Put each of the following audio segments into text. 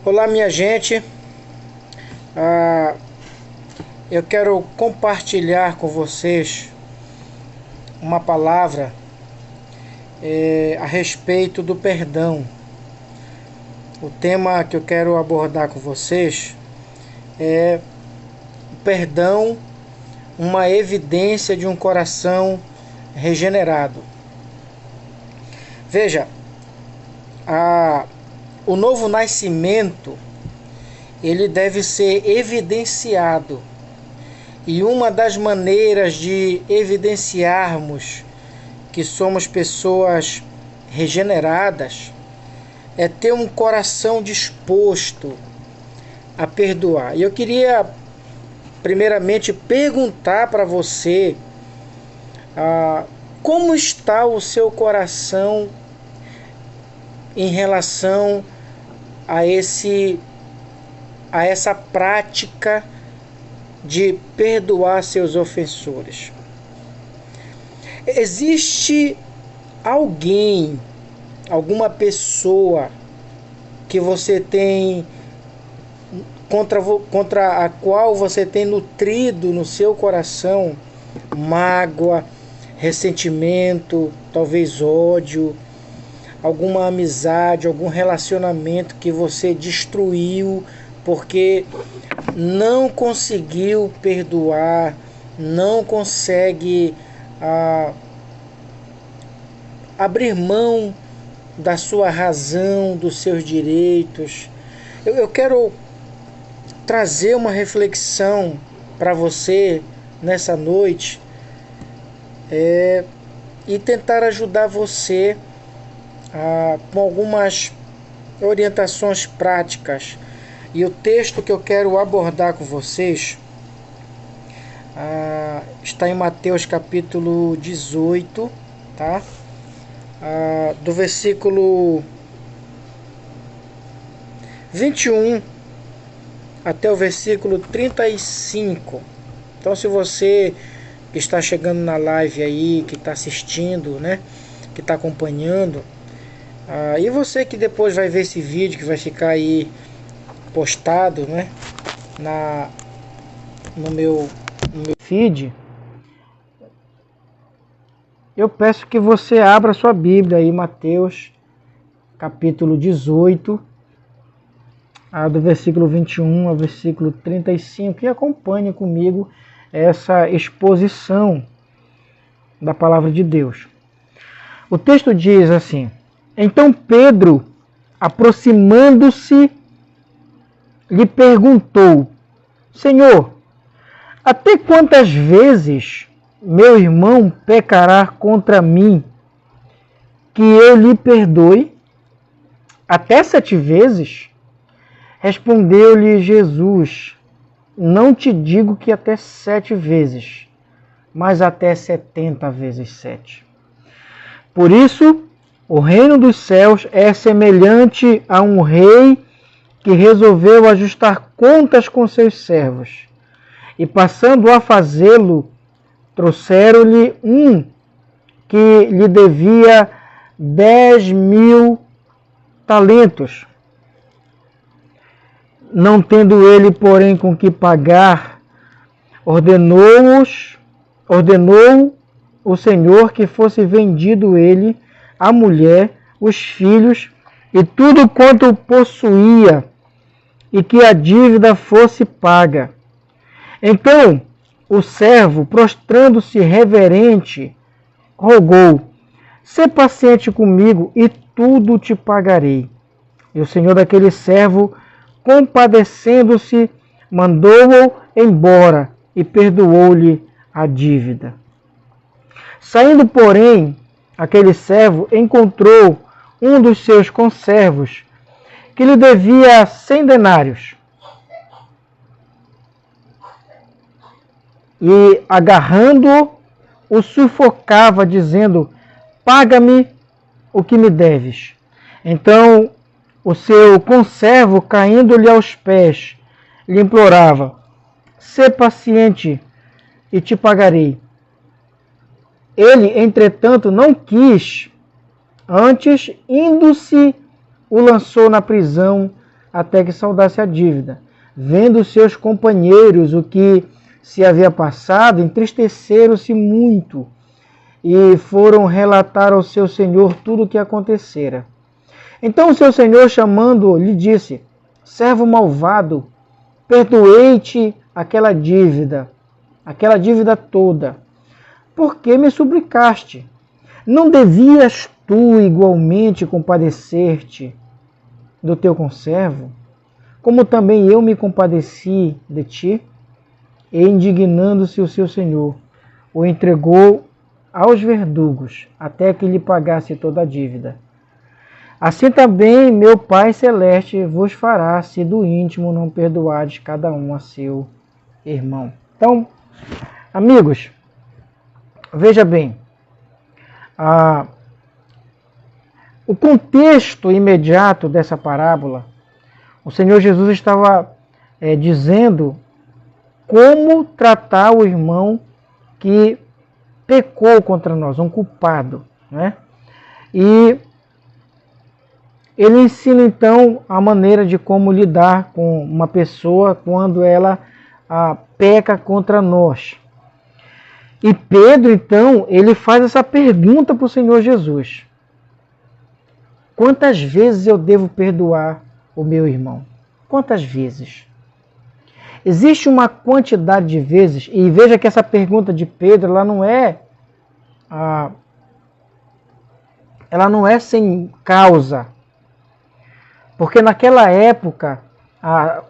Olá, minha gente. Ah, eu quero compartilhar com vocês uma palavra a respeito do perdão. O tema que eu quero abordar com vocês é o perdão, uma evidência de um coração regenerado. Veja, o novo nascimento ele deve ser evidenciado. E uma das maneiras de evidenciarmos que somos pessoas regeneradas é ter um coração disposto a perdoar. E eu queria primeiramente perguntar para você como está o seu coração em relação a essa prática de perdoar seus ofensores. Existe alguém, alguma pessoa que você tem contra a qual você tem nutrido no seu coração mágoa, ressentimento, talvez ódio, alguma amizade, algum relacionamento que você destruiu porque não conseguiu perdoar, não consegue abrir mão da sua razão, dos seus direitos. Eu quero trazer uma reflexão para você nessa noite e tentar ajudar você com algumas orientações práticas. E o texto que eu quero abordar com vocês está em Mateus capítulo 18, tá? Do versículo 21 até o versículo 35. Então, se você que está chegando na live aí, que está assistindo, né, que está acompanhando, e você que depois vai ver esse vídeo que vai ficar aí postado, né, no meu feed, eu peço que você abra sua Bíblia aí, Mateus capítulo 18, do versículo 21 ao versículo 35, e acompanhe comigo essa exposição da palavra de Deus. O texto diz assim: Então Pedro, aproximando-se, lhe perguntou: Senhor, até quantas vezes meu irmão pecará contra mim, que eu lhe perdoe? Até 7 vezes? Respondeu-lhe Jesus: Não te digo que até 7 vezes, mas até 70 vezes 7. Por isso, o reino dos céus é semelhante a um rei que resolveu ajustar contas com seus servos. E passando a fazê-lo, trouxeram-lhe um que lhe devia 10.000 talentos. Não tendo ele, porém, com que pagar, ordenou o Senhor que fosse vendido ele, a mulher, os filhos e tudo quanto possuía, e que a dívida fosse paga. Então o servo, prostrando-se reverente, rogou: Sê paciente comigo e tudo te pagarei. E o senhor daquele servo, compadecendo-se, mandou-o embora e perdoou-lhe a dívida. Saindo, porém, aquele servo encontrou um dos seus conservos, que lhe devia 100 denários. E, agarrando-o, o sufocava, dizendo: Paga-me o que me deves. Então, o seu conservo, caindo-lhe aos pés, lhe implorava: Sê paciente e te pagarei. Ele, entretanto, não quis. Antes, indo-se, o lançou na prisão, até que saldasse a dívida. Vendo seus companheiros o que se havia passado, entristeceram-se muito e foram relatar ao seu senhor tudo o que acontecera. Então o seu senhor, chamando-o, lhe disse: servo malvado, perdoei-te aquela dívida toda. Por que me suplicaste? Não devias tu igualmente compadecer-te do teu conservo, como também eu me compadeci de ti? E indignando-se o seu senhor, o entregou aos verdugos, até que lhe pagasse toda a dívida. Assim também meu Pai Celeste vos fará, se do íntimo não perdoardes cada um a seu irmão. Então, amigos, veja bem, o contexto imediato dessa parábola, o Senhor Jesus estava dizendo como tratar o irmão que pecou contra nós, um culpado, né? E ele ensina então a maneira de como lidar com uma pessoa quando ela peca contra nós. E Pedro então, ele faz essa pergunta para o Senhor Jesus: quantas vezes eu devo perdoar o meu irmão? Quantas vezes? Existe uma quantidade de vezes, e veja que essa pergunta de Pedro, ela não é sem causa. Porque naquela época,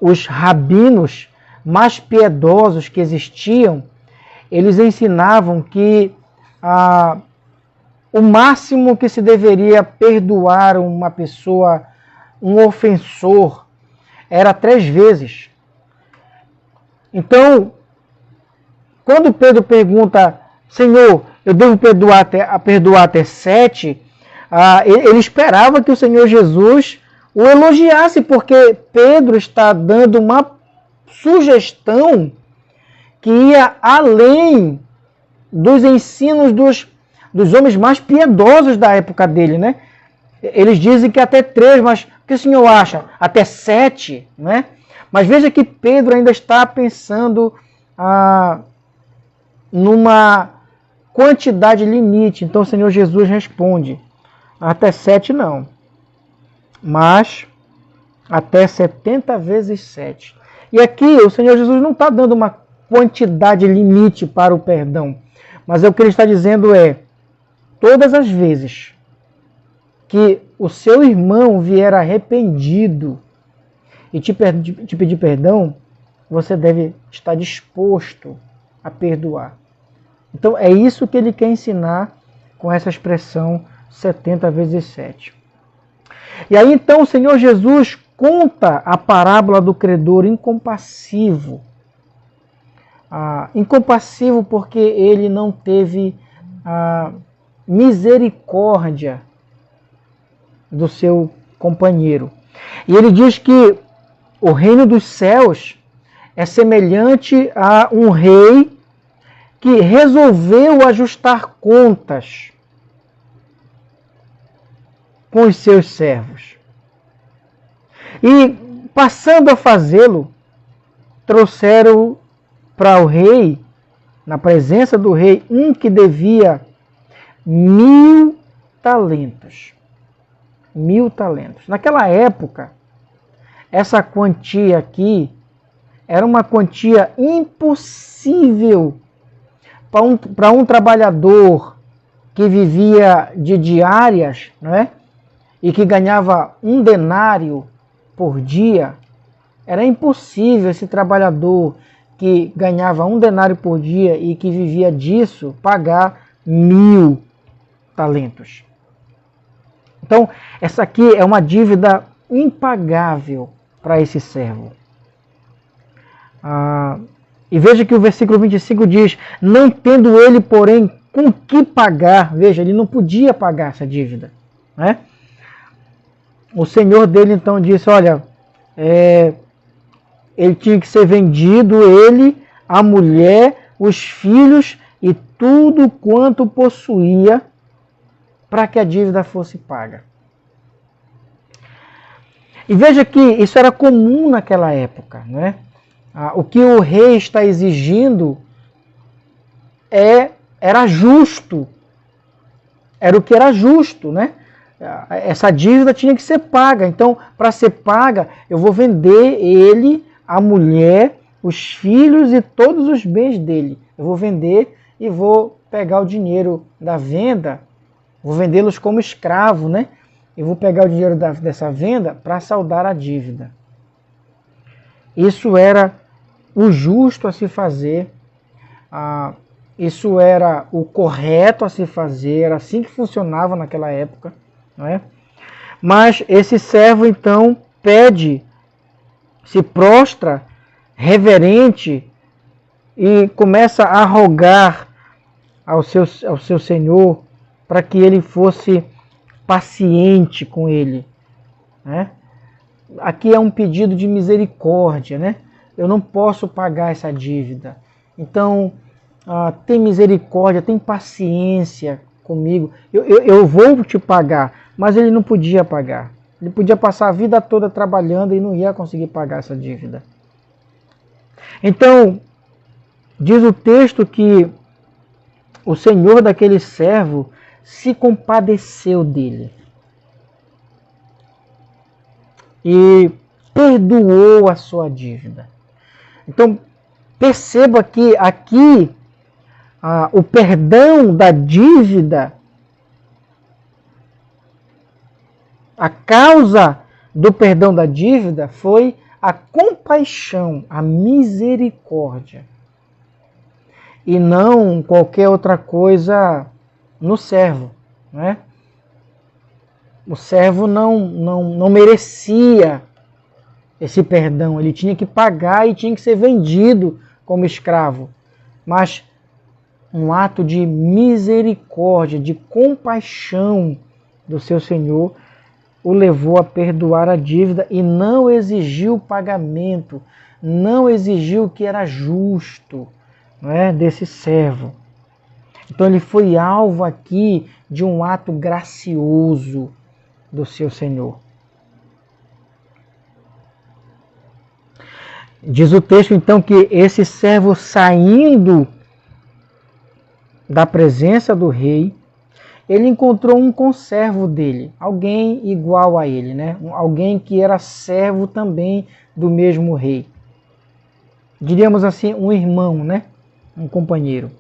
os rabinos mais piedosos que existiam, eles ensinavam que o máximo que se deveria perdoar uma pessoa, um ofensor, era 3 vezes. Então, quando Pedro pergunta: Senhor, eu devo perdoar até 7, ele esperava que o Senhor Jesus o elogiasse, porque Pedro está dando uma sugestão que ia além dos ensinos dos homens mais piedosos da época dele, né? Eles dizem que até 3, mas o que o senhor acha? Até 7, né? Mas veja que Pedro ainda está pensando numa quantidade limite. Então o Senhor Jesus responde: até 7 não, mas até 70 vezes 7. E aqui o Senhor Jesus não está dando uma quantidade limite para o perdão, mas o que ele está dizendo é: todas as vezes que o seu irmão vier arrependido e te pedir perdão, você deve estar disposto a perdoar. Então é isso que ele quer ensinar com essa expressão 70 vezes 7. E aí então o Senhor Jesus conta a parábola do credor incompassivo. Incompassivo porque ele não teve misericórdia do seu companheiro. E ele diz que o reino dos céus é semelhante a um rei que resolveu ajustar contas com os seus servos. E, passando a fazê-lo, trouxeram para o rei, na presença do rei, um que devia 1000 talentos. 1000 talentos. Naquela época, essa quantia aqui era uma quantia impossível para um trabalhador que vivia de diárias, não é? E que ganhava 1 denário por dia. Era impossível esse trabalhador que ganhava 1 denário por dia e que vivia disso pagar 1000 talentos. Então, essa aqui é uma dívida impagável para esse servo. E veja que o versículo 25 diz: não tendo ele, porém, com que pagar. Veja, ele não podia pagar essa dívida, né? O senhor dele então disse: olha, ele tinha que ser vendido, ele, a mulher, os filhos e tudo quanto possuía, para que a dívida fosse paga. E veja que isso era comum naquela época, não é? O que o rei está exigindo era justo. Era o que era justo, né? Essa dívida tinha que ser paga. Então, para ser paga, eu vou vender ele, a mulher, os filhos e todos os bens dele. Eu vou vender e vou pegar o dinheiro da venda, vou vendê-los como escravo, né? Eu vou pegar o dinheiro dessa venda para saldar a dívida. Isso era o justo a se fazer, isso era o correto a se fazer, era assim que funcionava naquela época, não é? Mas esse servo então pede, se prostra, reverente, e começa a rogar ao seu senhor para que ele fosse paciente com ele, né? Aqui é um pedido de misericórdia, né? Eu não posso pagar essa dívida. Então, tem misericórdia, tem paciência comigo. Eu vou te pagar, mas ele não podia pagar. Ele podia passar a vida toda trabalhando e não ia conseguir pagar essa dívida. Então, diz o texto que o senhor daquele servo se compadeceu dele e perdoou a sua dívida. Então, perceba que aqui o perdão da dívida, a causa do perdão da dívida foi a compaixão, a misericórdia. E não qualquer outra coisa no servo, né? O servo não merecia esse perdão, ele tinha que pagar e tinha que ser vendido como escravo. Mas um ato de misericórdia, de compaixão do seu senhor o levou a perdoar a dívida e não exigiu o pagamento, não exigiu o que era justo, não é, desse servo. Então ele foi alvo aqui de um ato gracioso do seu senhor. Diz o texto então que esse servo, saindo da presença do rei, ele encontrou um conservo dele, alguém igual a ele, né? Alguém que era servo também do mesmo rei. Diríamos assim, um irmão, né? Um companheiro.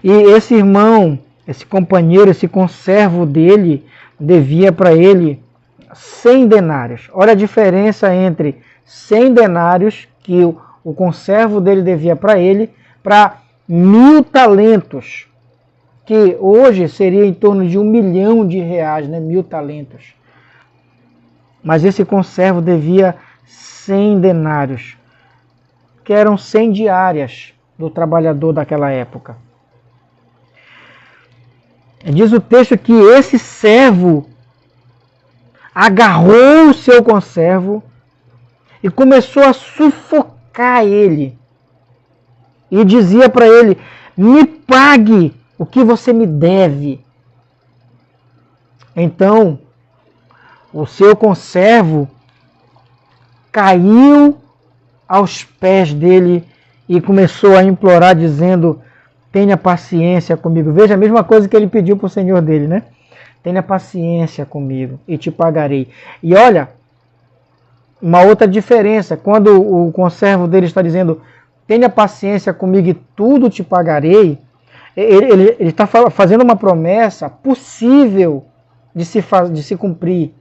E esse irmão, esse companheiro, esse conservo dele, devia para ele 100 denários. Olha a diferença entre 100 denários que o conservo dele devia para ele, para 1000 talentos, que hoje seria em torno de R$1 milhão, né? 1000 talentos. Mas esse conservo devia 100 denários, que eram 100 diárias do trabalhador daquela época. Diz o texto que esse servo agarrou o seu conservo e começou a sufocar ele. E dizia para ele: me pague o que você me deve. Então, o seu conservo caiu aos pés dele e começou a implorar, dizendo: tenha paciência comigo. Veja a mesma coisa que ele pediu para o senhor dele, né? Tenha paciência comigo e te pagarei. E olha, uma outra diferença, quando o conservo dele está dizendo: tenha paciência comigo e tudo te pagarei, ele está fazendo uma promessa possível de se cumprir.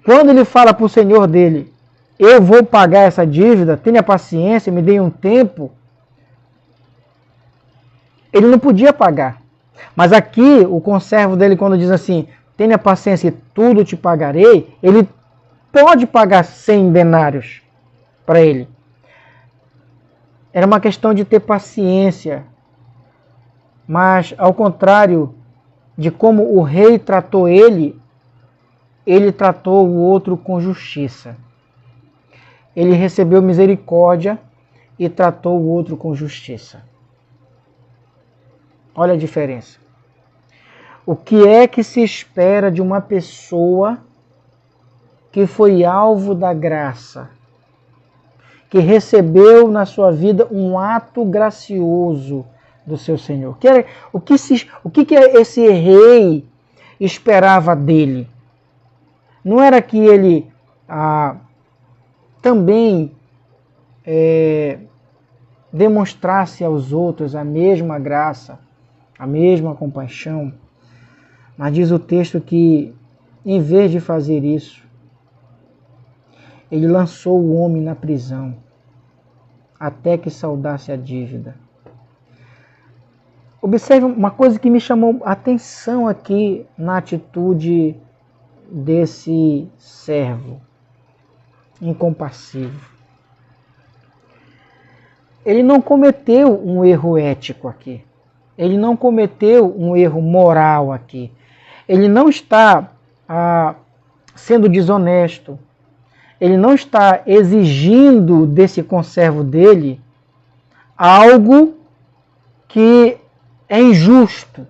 Quando ele fala para o senhor dele: eu vou pagar essa dívida, tenha paciência, me dê um tempo, ele não podia pagar. Mas aqui, o conservo dele, quando diz assim: tenha paciência e tudo te pagarei, ele pode pagar 100 denários para ele. Era uma questão de ter paciência. Mas, ao contrário de como o rei tratou ele tratou o outro com justiça. Ele recebeu misericórdia e tratou o outro com justiça. Olha a diferença. O que é que se espera de uma pessoa que foi alvo da graça, que recebeu na sua vida um ato gracioso do seu Senhor. O que esse rei esperava dele? Não era que ele também demonstrasse aos outros a mesma graça, a mesma compaixão, mas diz o texto que, em vez de fazer isso, ele lançou o homem na prisão, até que saldasse a dívida. Observe uma coisa que me chamou a atenção aqui na atitude desse servo incompassivo. Ele não cometeu um erro ético aqui. Ele não cometeu um erro moral aqui. Ele não está sendo desonesto. Ele não está exigindo desse conservo dele algo que é injusto.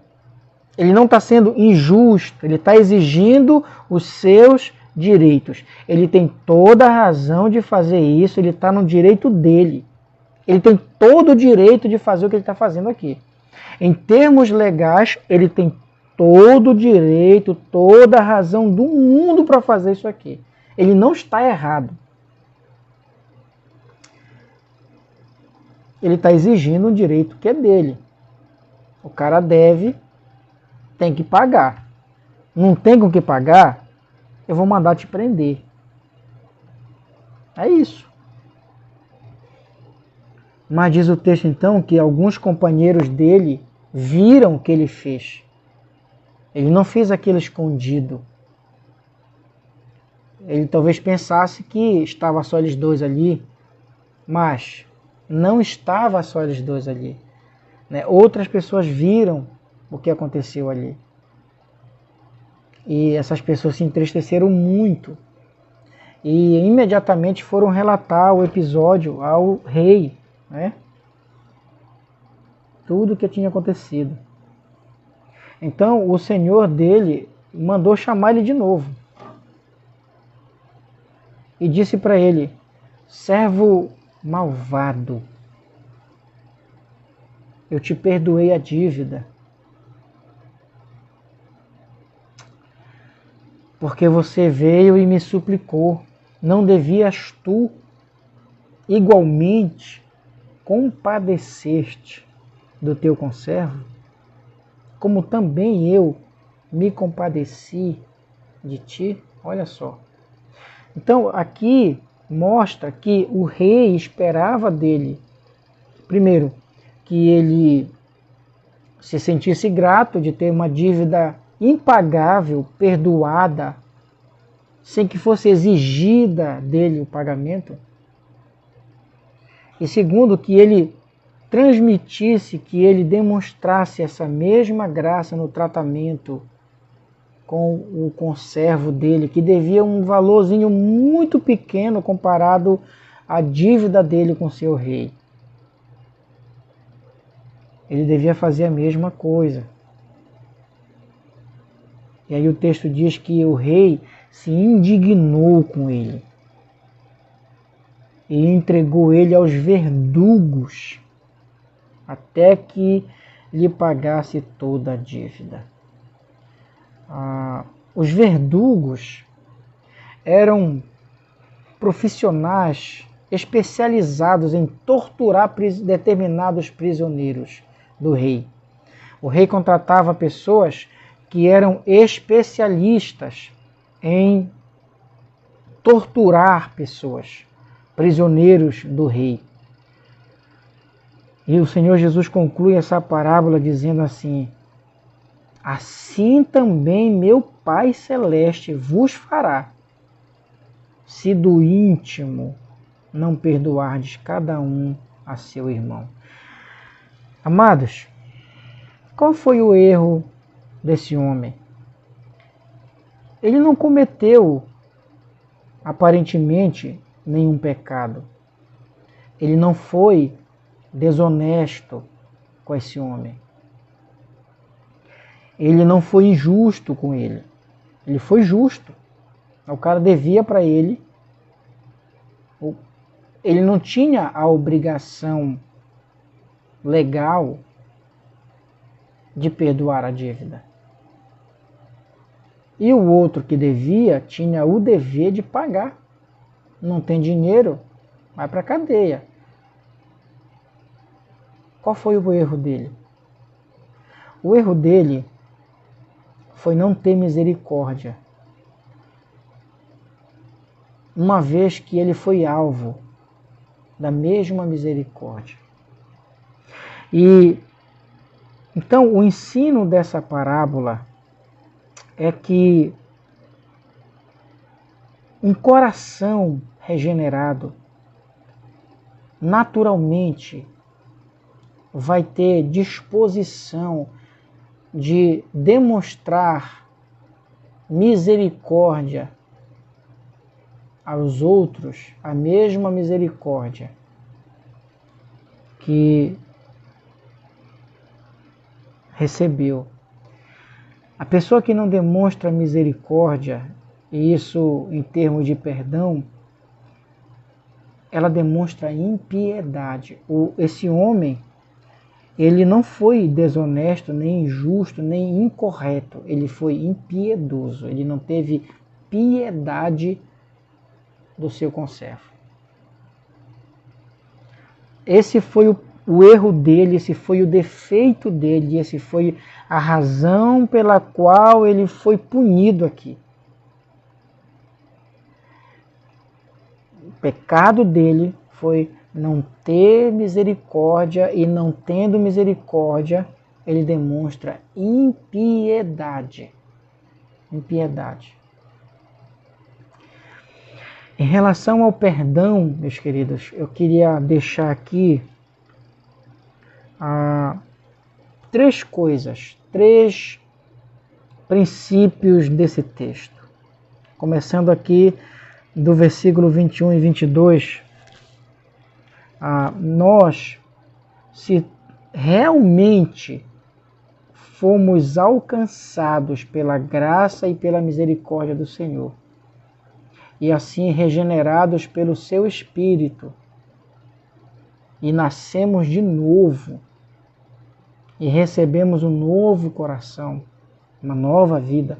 Ele não está sendo injusto. Ele está exigindo os seus direitos. Ele tem toda a razão de fazer isso. Ele está no direito dele. Ele tem todo o direito de fazer o que ele está fazendo aqui. Em termos legais, ele tem todo o direito, toda a razão do mundo para fazer isso aqui. Ele não está errado. Ele está exigindo um direito que é dele. O cara tem que pagar. Não tem com que pagar, eu vou mandar te prender. É isso. Mas diz o texto então que alguns companheiros dele viram o que ele fez. Ele não fez aquilo escondido. Ele talvez pensasse que estava só eles dois ali, mas não estava só eles dois ali. Outras pessoas viram o que aconteceu ali. E essas pessoas se entristeceram muito. E imediatamente foram relatar o episódio ao rei. Tudo o que tinha acontecido. Então o senhor dele mandou chamar ele de novo. E disse para ele: servo malvado, eu te perdoei a dívida, porque você veio e me suplicou. Não devias tu igualmente compadecer-te do teu conservo, como também eu me compadeci de ti? Olha só. Então aqui mostra que o rei esperava dele, primeiro, que ele se sentisse grato de ter uma dívida impagável, perdoada, sem que fosse exigida dele o pagamento. E segundo, que ele transmitisse, que ele demonstrasse essa mesma graça no tratamento com o conservo dele, que devia um valorzinho muito pequeno comparado à dívida dele com seu rei. Ele devia fazer a mesma coisa. E aí o texto diz que o rei se indignou com ele e entregou ele aos verdugos até que lhe pagasse toda a dívida. Os verdugos eram profissionais especializados em torturar determinados prisioneiros do rei. O rei contratava pessoas que eram especialistas em torturar pessoas, prisioneiros do rei. E o Senhor Jesus conclui essa parábola dizendo assim: assim também meu Pai Celeste vos fará, se do íntimo não perdoardes cada um a seu irmão. Amados, qual foi o erro desse homem? Ele não cometeu, aparentemente, nenhum pecado. Ele não foi desonesto com esse homem. Ele não foi injusto com ele. Ele foi justo. O cara devia para ele. Ele não tinha a obrigação legal de perdoar a dívida. E o outro que devia tinha o dever de pagar. Não tem dinheiro, vai para a cadeia. Qual foi o erro dele? O erro dele foi não ter misericórdia, uma vez que ele foi alvo da mesma misericórdia. E então o ensino dessa parábola é que um coração regenerado naturalmente vai ter disposição de demonstrar misericórdia aos outros, a mesma misericórdia que recebeu. A pessoa que não demonstra misericórdia, e isso em termos de perdão, ela demonstra impiedade. Esse homem, ele não foi desonesto, nem injusto, nem incorreto. Ele foi impiedoso. Ele não teve piedade do seu conservo. Esse foi o erro dele, esse foi o defeito dele, esse foi a razão pela qual ele foi punido aqui. O pecado dele foi não ter misericórdia, e não tendo misericórdia, ele demonstra impiedade. Impiedade. Em relação ao perdão, meus queridos, eu queria deixar aqui três coisas, três princípios desse texto. Começando aqui do versículo 21 e 22, nós, se realmente fomos alcançados pela graça e pela misericórdia do Senhor, e assim regenerados pelo seu Espírito, e nascemos de novo, e recebemos um novo coração, uma nova vida,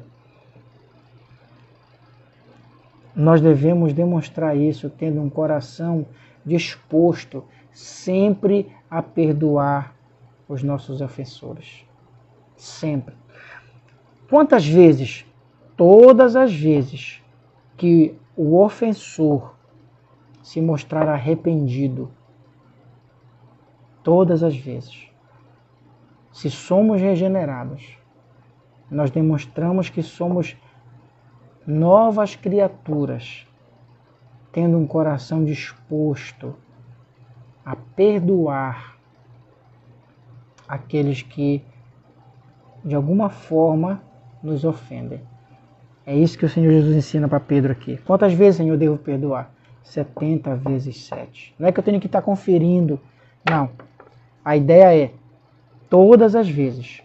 nós devemos demonstrar isso tendo um coração disposto sempre a perdoar os nossos ofensores. Sempre. Quantas vezes? Todas as vezes que o ofensor se mostrar arrependido. Todas as vezes. Se somos regenerados, nós demonstramos que somos novas criaturas, tendo um coração disposto a perdoar aqueles que de alguma forma nos ofendem. É isso que o Senhor Jesus ensina para Pedro aqui. Quantas vezes, Senhor, eu devo perdoar? 70 vezes 7. Não é que eu tenho que estar conferindo. Não. A ideia é, todas as vezes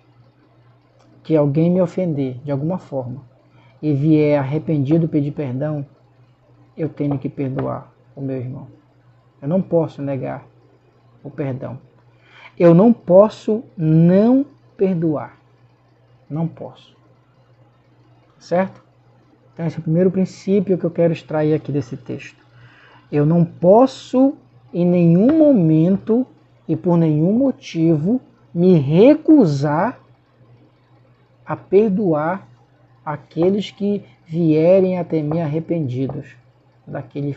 que alguém me ofender de alguma forma e vier arrependido pedir perdão, eu tenho que perdoar o meu irmão. Eu não posso negar o perdão. Eu não posso não perdoar. Não posso. Certo? Então esse é o primeiro princípio que eu quero extrair aqui desse texto. Eu não posso em nenhum momento e por nenhum motivo me recusar a perdoar aqueles que vierem até mim arrependidos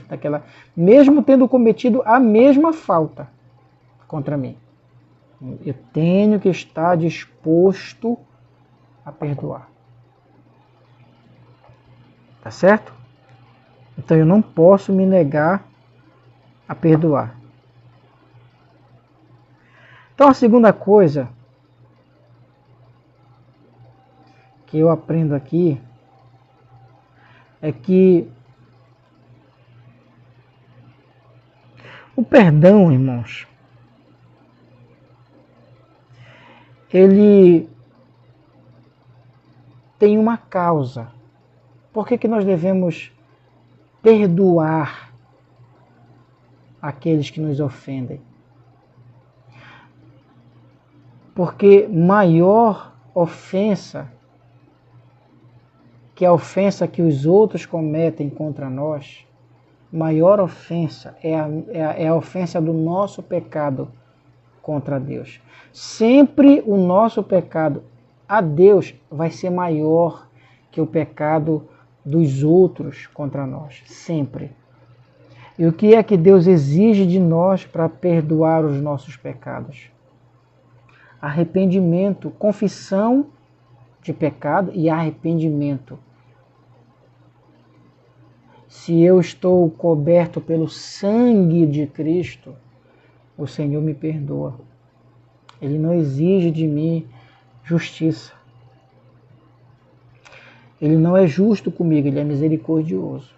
daquela, mesmo tendo cometido a mesma falta contra mim. Eu tenho que estar disposto a perdoar. Tá certo? Então eu não posso me negar a perdoar. Então a segunda coisa que eu aprendo aqui é que o perdão, irmãos, ele tem uma causa. Por que nós devemos perdoar aqueles que nos ofendem. Porque maior ofensa que a ofensa que os outros cometem contra nós, maior ofensa é a ofensa do nosso pecado contra Deus. Sempre o nosso pecado a Deus vai ser maior que o pecado dos outros contra nós. Sempre. E o que é que Deus exige de nós para perdoar os nossos pecados? Arrependimento, confissão de pecado e arrependimento. Se eu estou coberto pelo sangue de Cristo, o Senhor me perdoa. Ele não exige de mim justiça. Ele não é justo comigo, ele é misericordioso.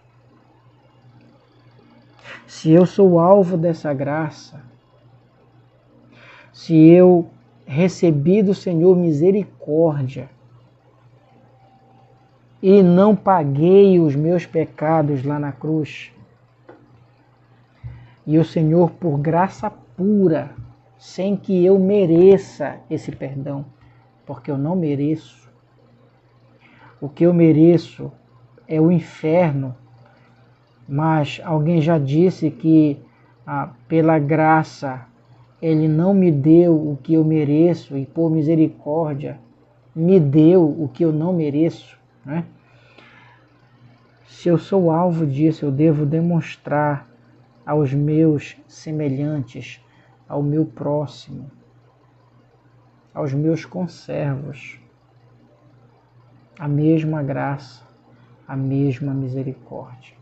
Se eu sou alvo dessa graça, se eu recebi do Senhor misericórdia e não paguei os meus pecados lá na cruz, e o Senhor, por graça pura, sem que eu mereça esse perdão, porque eu não mereço. O que eu mereço é o inferno, mas alguém já disse que pela graça Ele não me deu o que eu mereço e por misericórdia me deu o que eu não mereço, né? Se eu sou alvo disso, eu devo demonstrar aos meus semelhantes, ao meu próximo, aos meus conservos, a mesma graça, a mesma misericórdia.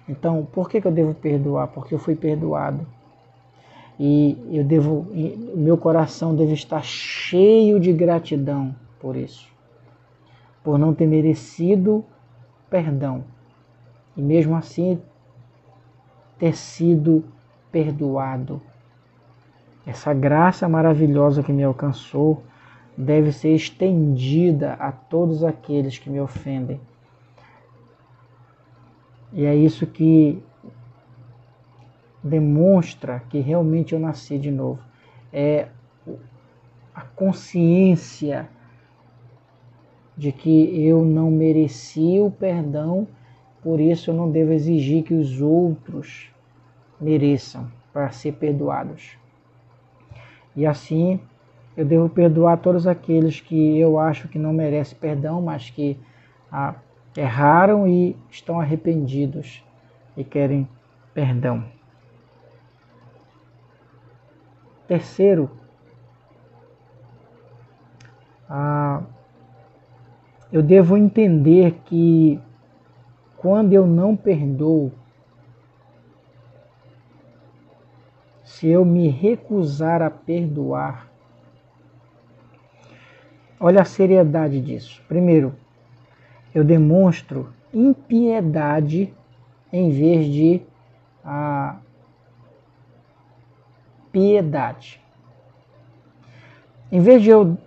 Então, por que eu devo perdoar? Porque eu fui perdoado. E o meu coração deve estar cheio de gratidão por isso, por não ter merecido perdão. E mesmo assim, ter sido perdoado. Essa graça maravilhosa que me alcançou deve ser estendida a todos aqueles que me ofendem. E é isso que demonstra que realmente eu nasci de novo. É a consciência de que eu não mereci o perdão, por isso eu não devo exigir que os outros mereçam para ser perdoados. E assim, eu devo perdoar todos aqueles que eu acho que não merecem perdão, mas que erraram e estão arrependidos e querem perdão. Terceiro, eu devo entender que quando eu não perdoo, se eu me recusar a perdoar, olha a seriedade disso. Primeiro, eu demonstro impiedade em vez de piedade. Em vez de eu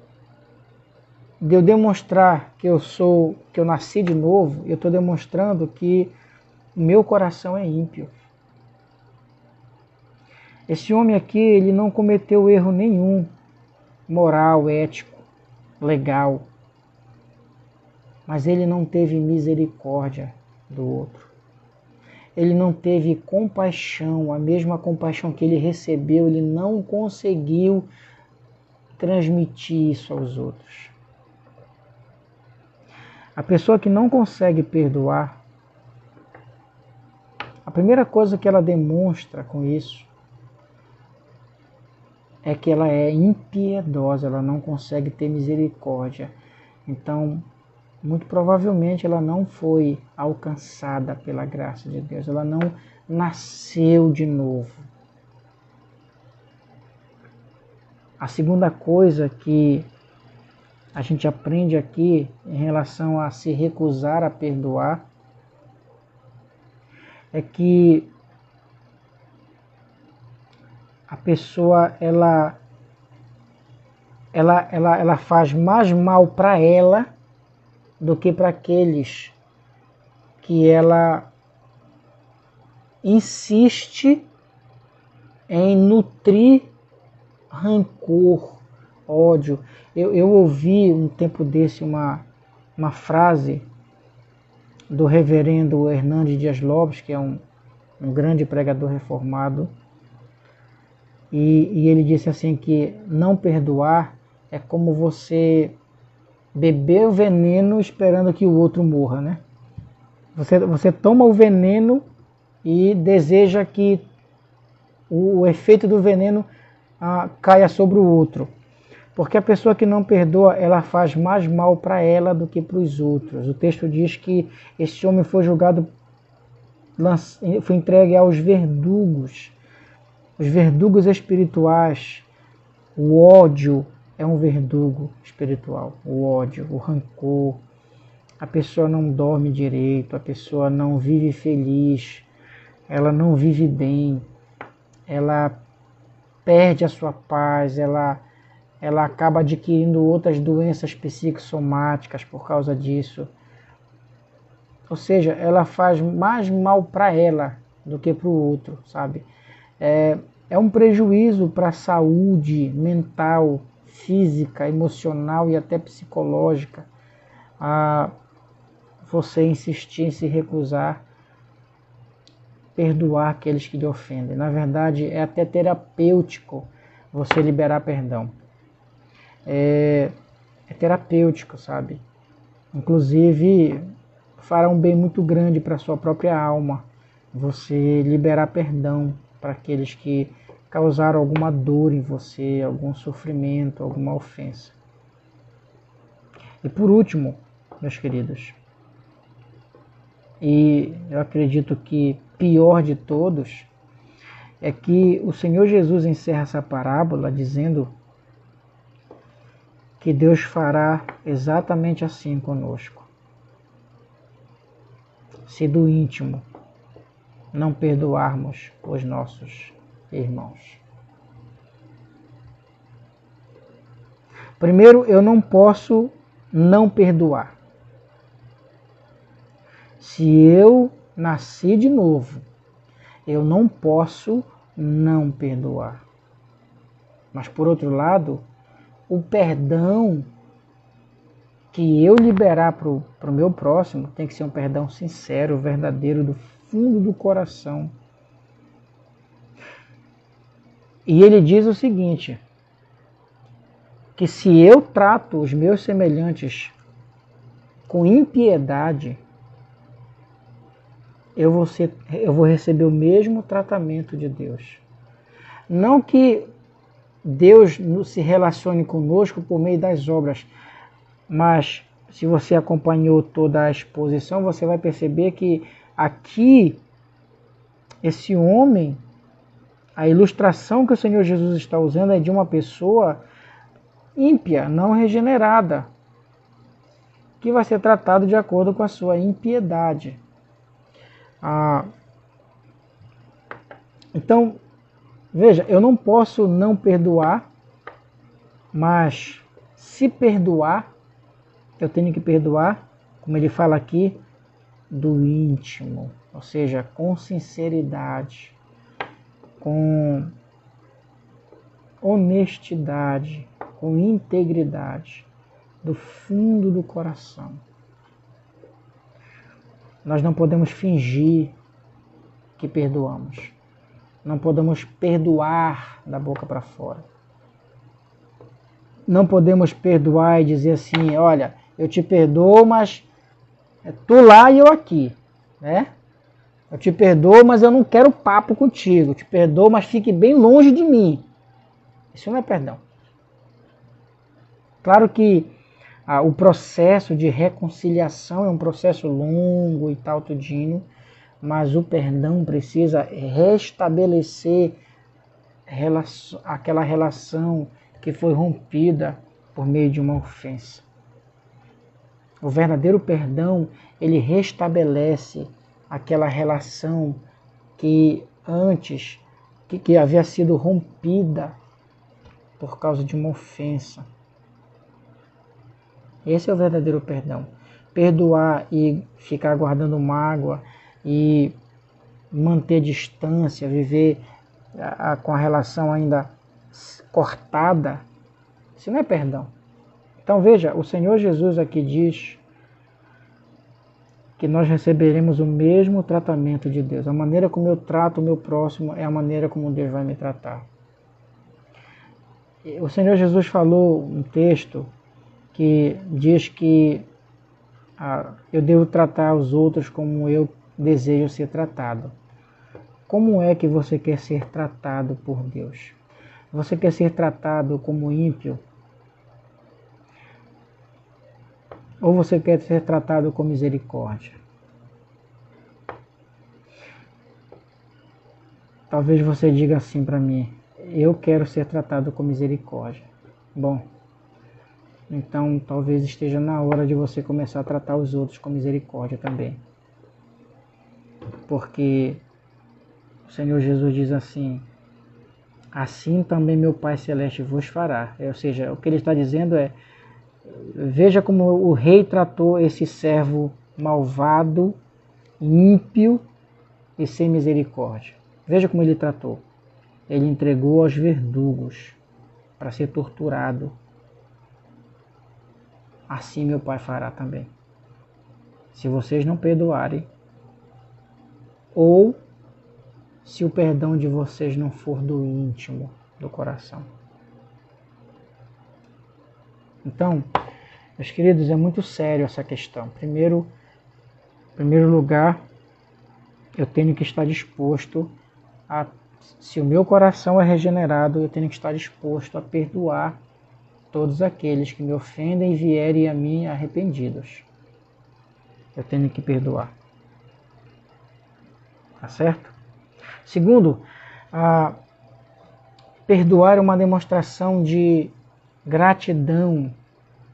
demonstrar que eu nasci de novo, eu estou demonstrando que o meu coração é ímpio. Esse homem aqui, ele não cometeu erro nenhum, moral, ético, legal, mas ele não teve misericórdia do outro. Ele não teve compaixão, a mesma compaixão que ele recebeu, ele não conseguiu transmitir isso aos outros. A pessoa que não consegue perdoar, a primeira coisa que ela demonstra com isso é que ela é impiedosa, ela não consegue ter misericórdia. Então, muito provavelmente ela não foi alcançada pela graça de Deus, ela não nasceu de novo. A segunda coisa que a gente aprende aqui em relação a se recusar a perdoar é que a pessoa ela faz mais mal para ela do que para aqueles que ela insiste em nutrir rancor, ódio. Eu ouvi um tempo desse uma frase do reverendo Hernandes Dias Lopes, que é um grande pregador reformado, e ele disse assim que não perdoar é como você beber o veneno esperando que o outro morra, né? Você toma o veneno e deseja que o efeito do veneno caia sobre o outro. Porque a pessoa que não perdoa, ela faz mais mal para ela do que para os outros. O texto diz que esse homem foi julgado, foi entregue aos verdugos, os verdugos espirituais. O ódio é um verdugo espiritual. O ódio, o rancor. A pessoa não dorme direito, a pessoa não vive feliz, ela não vive bem, ela perde a sua paz, ela acaba adquirindo outras doenças psicossomáticas por causa disso. Ou seja, ela faz mais mal para ela do que para o outro, sabe? É um prejuízo para a saúde mental, física, emocional e até psicológica você insistir em se recusar perdoar aqueles que lhe ofendem. Na verdade, é até terapêutico você liberar perdão. É terapêutico, sabe? Inclusive, fará um bem muito grande para a sua própria alma você liberar perdão para aqueles que causaram alguma dor em você, algum sofrimento, alguma ofensa. E por último, meus queridos, e eu acredito que pior de todos, é que o Senhor Jesus encerra essa parábola dizendo que Deus fará exatamente assim conosco. Se do íntimo não perdoarmos os nossos irmãos. Primeiro, eu não posso não perdoar. Se eu nasci de novo, eu não posso não perdoar. Mas por outro lado, o perdão que eu liberar para o meu próximo tem que ser um perdão sincero, verdadeiro, do fundo do coração. E ele diz o seguinte, que se eu trato os meus semelhantes com impiedade, eu vou receber o mesmo tratamento de Deus. Não que Deus se relacione conosco por meio das obras, mas se você acompanhou toda a exposição, você vai perceber que aqui, esse homem, a ilustração que o Senhor Jesus está usando é de uma pessoa ímpia, não regenerada, que vai ser tratado de acordo com a sua impiedade. Então, veja, eu não posso não perdoar, mas se perdoar, eu tenho que perdoar, como ele fala aqui, do íntimo, ou seja, com sinceridade, com honestidade, com integridade, do fundo do coração. Nós não podemos fingir que perdoamos. Não podemos perdoar da boca para fora. Não podemos perdoar e dizer assim, olha, eu te perdoo, mas é tu lá e eu aqui, né? Eu te perdoo, mas eu não quero papo contigo. Eu te perdoo, mas fique bem longe de mim. Isso não é perdão. Claro que o processo de reconciliação é um processo longo e tal, tudinho, mas o perdão precisa restabelecer aquela relação que foi rompida por meio de uma ofensa. O verdadeiro perdão, ele restabelece aquela relação que antes, que havia sido rompida por causa de uma ofensa. Esse é o verdadeiro perdão. perdoar e ficar guardando mágoa e manter distância, viver com a relação ainda cortada, isso não é perdão. Então veja, o Senhor Jesus aqui diz que nós receberemos o mesmo tratamento de Deus. A maneira como eu trato o meu próximo é a maneira como Deus vai me tratar. O Senhor Jesus falou um texto que diz que eu devo tratar os outros como eu desejo ser tratado. Como é que você quer ser tratado por Deus? Você quer ser tratado como ímpio? Ou você quer ser tratado com misericórdia? Talvez você diga assim para mim: eu quero ser tratado com misericórdia. Bom, então talvez esteja na hora de você começar a tratar os outros com misericórdia também. Porque o Senhor Jesus diz assim: assim também meu Pai Celeste vos fará. Ou seja, o que ele está dizendo é: veja como o rei tratou esse servo malvado, ímpio e sem misericórdia. Veja como ele tratou. Ele entregou aos verdugos para ser torturado. Assim meu Pai fará também, se vocês não perdoarem, ou se o perdão de vocês não for do íntimo do coração. Então, meus queridos, é muito sério essa questão. Em primeiro lugar, eu tenho que estar disposto a, se o meu coração é regenerado, eu tenho que estar disposto a perdoar todos aqueles que me ofendem e vierem a mim arrependidos. Eu tenho que perdoar. Tá certo? Segundo, perdoar é uma demonstração de gratidão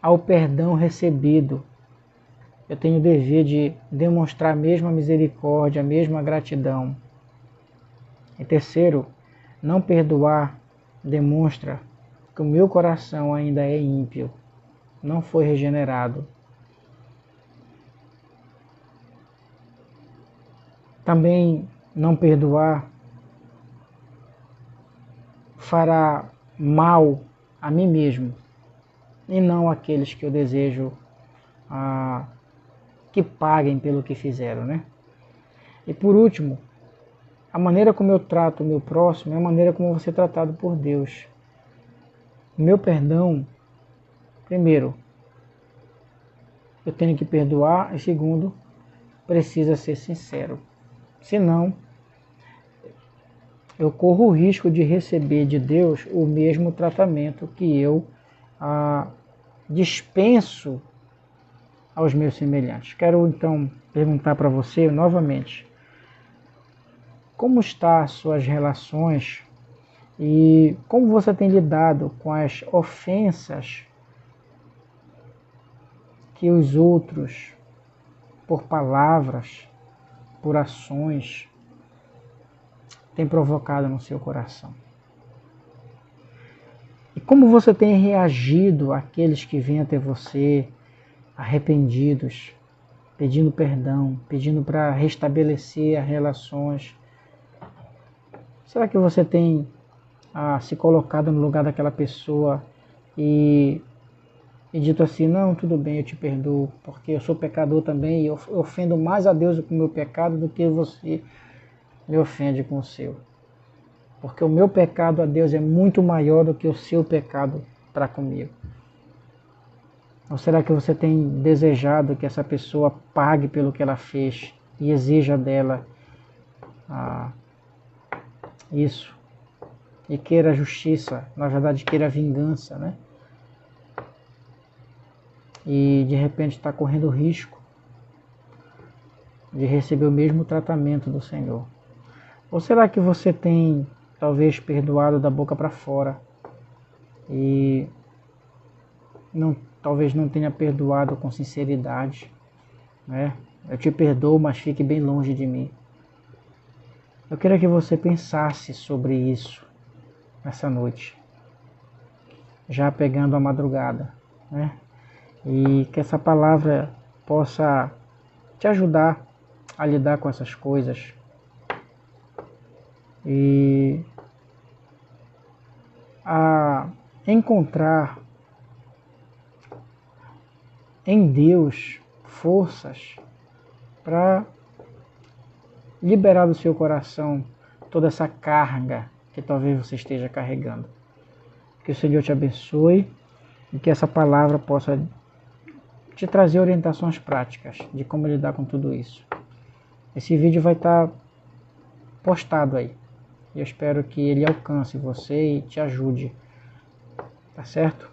ao perdão recebido. Eu tenho o dever de demonstrar a mesma misericórdia, a mesma gratidão. E terceiro, não perdoar demonstra que o meu coração ainda é ímpio, não foi regenerado. Também não perdoar fará mal a mim mesmo e não àqueles que eu desejo que paguem pelo que fizeram, né? E por último, a maneira como eu trato o meu próximo é a maneira como eu vou ser tratado por Deus. O meu perdão, primeiro, eu tenho que perdoar, e segundo, precisa ser sincero. Senão, eu corro o risco de receber de Deus o mesmo tratamento que eu dispenso aos meus semelhantes. Quero então perguntar para você novamente: como estão as suas relações e como você tem lidado com as ofensas que os outros, por palavras, por ações, têm provocado no seu coração? E como você tem reagido àqueles que vêm até você arrependidos, pedindo perdão, pedindo para restabelecer as relações? Será que você tem se colocado no lugar daquela pessoa e dito assim: não, tudo bem, eu te perdoo, porque eu sou pecador também e eu ofendo mais a Deus com o meu pecado do que você me ofende com o seu? Porque o meu pecado a Deus é muito maior do que o seu pecado para comigo. Ou será que você tem desejado que essa pessoa pague pelo que ela fez e exija dela isso? E queira justiça, na verdade queira vingança, né? E de repente está correndo risco de receber o mesmo tratamento do Senhor. Ou será que você tem talvez perdoado da boca para fora e talvez não tenha perdoado com sinceridade, né? Eu te perdoo, mas fique bem longe de mim. Eu queria que você pensasse sobre isso nessa noite, já pegando a madrugada, né? E que essa palavra possa te ajudar a lidar com essas coisas e a encontrar em Deus forças para liberar do seu coração toda essa carga que talvez você esteja carregando. Que o Senhor te abençoe e que essa palavra possa te trazer orientações práticas de como lidar com tudo isso. Esse vídeo vai estar postado aí. Eu espero que ele alcance você e te ajude. Tá certo?